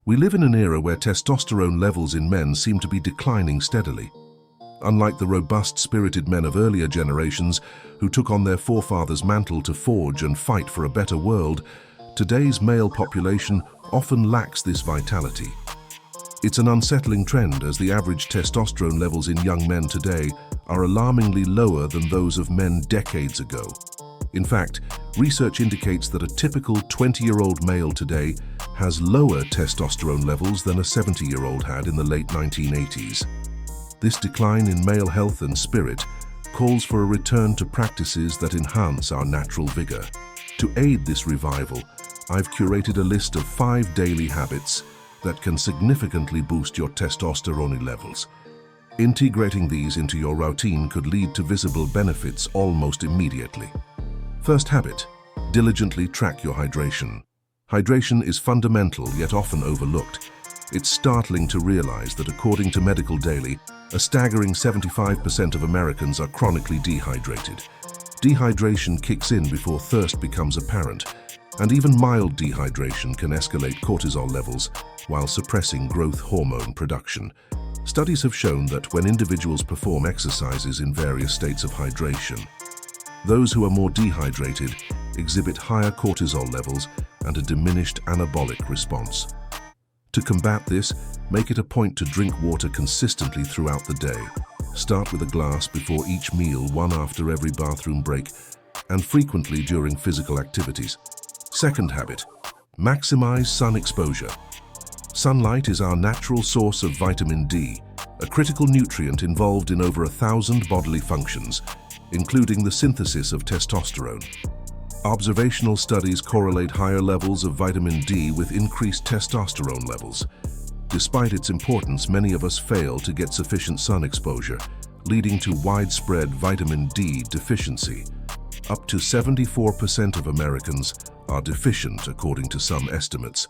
We live in an era where testosterone levels in men seem to be declining steadily. Unlike the robust, spirited men of earlier generations who took on their forefathers' mantle to forge and fight for a better world, today's male population often lacks this vitality. It's an unsettling trend, as the average testosterone levels in young men today are alarmingly lower than those of men decades ago. In fact, research indicates that a typical 20-year-old male today has lower testosterone levels than a 70-year-old had in the late 1980s. This decline in male health and spirit calls for a return to practices that enhance our natural vigor. To aid this revival, I've curated a list of 5 daily habits that can significantly boost your testosterone levels. Integrating these into your routine could lead to visible benefits almost immediately. First habit: diligently track your hydration. Hydration is fundamental yet often overlooked. It's startling to realize that according to Medical Daily, a staggering 75% of Americans are chronically dehydrated. Dehydration kicks in before thirst becomes apparent, and even mild dehydration can escalate cortisol levels while suppressing growth hormone production. Studies have shown that when individuals perform exercises in various states of hydration, those who are more dehydrated exhibit higher cortisol levels and a diminished anabolic response. To combat this, make it a point to drink water consistently throughout the day. Start with a glass before each meal, one after every bathroom break, and frequently during physical activities. Second habit: maximize sun exposure. Sunlight is our natural source of vitamin D, a critical nutrient involved in over 1,000 bodily functions, including the synthesis of testosterone. Observational studies correlate higher levels of vitamin D with increased testosterone levels. Despite its importance, many of us fail to get sufficient sun exposure, leading to widespread vitamin D deficiency. Up to 74% of Americans are deficient, according to some estimates.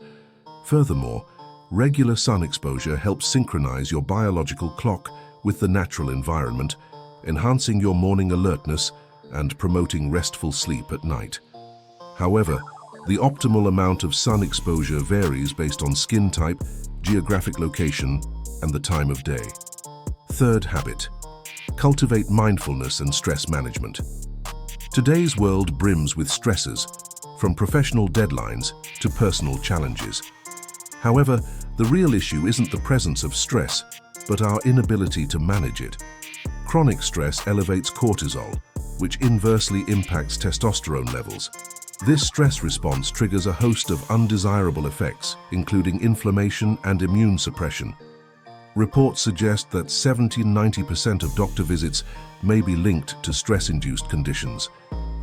Furthermore, regular sun exposure helps synchronize your biological clock with the natural environment, enhancing your morning alertness and promoting restful sleep at night. However, the optimal amount of sun exposure varies based on skin type, geographic location, and the time of day. Third habit: cultivate mindfulness and stress management. Today's world brims with stresses, from professional deadlines to personal challenges. However, the real issue isn't the presence of stress, but our inability to manage it. Chronic stress elevates cortisol, which inversely impacts testosterone levels. This stress response triggers a host of undesirable effects, including inflammation and immune suppression. Reports suggest that 70–90% of doctor visits may be linked to stress-induced conditions.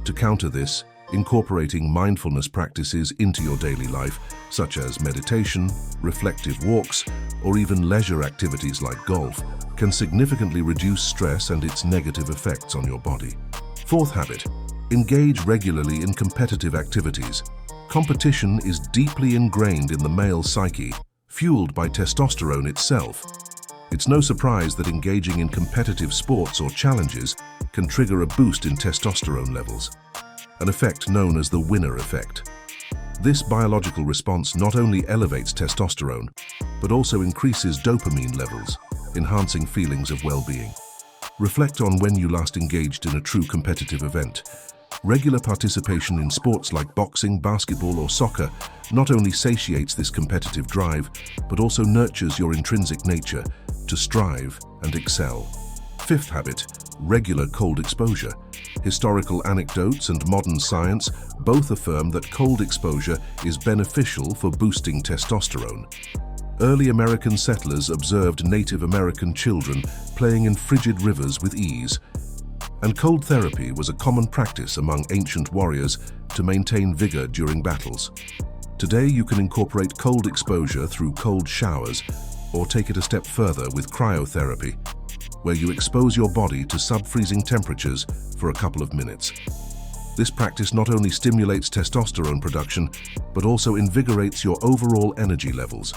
To counter this, incorporating mindfulness practices into your daily life, such as meditation, reflective walks, or even leisure activities like golf, can significantly reduce stress and its negative effects on your body. Fourth habit: engage regularly in competitive activities. Competition is deeply ingrained in the male psyche, fueled by testosterone itself. It's no surprise that engaging in competitive sports or challenges can trigger a boost in testosterone levels, an effect known as the winner effect. This biological response not only elevates testosterone, but also increases dopamine levels, enhancing feelings of well-being. Reflect on when you last engaged in a true competitive event. Regular participation in sports like boxing, basketball, or soccer not only satiates this competitive drive, but also nurtures your intrinsic nature to strive and excel. Fifth habit: regular cold exposure. Historical anecdotes and modern science both affirm that cold exposure is beneficial for boosting testosterone. Early American settlers observed Native American children playing in frigid rivers with ease, and cold therapy was a common practice among ancient warriors to maintain vigor during battles. Today, you can incorporate cold exposure through cold showers, or take it a step further with cryotherapy, where you expose your body to sub-freezing temperatures for a couple of minutes. This practice not only stimulates testosterone production, but also invigorates your overall energy levels.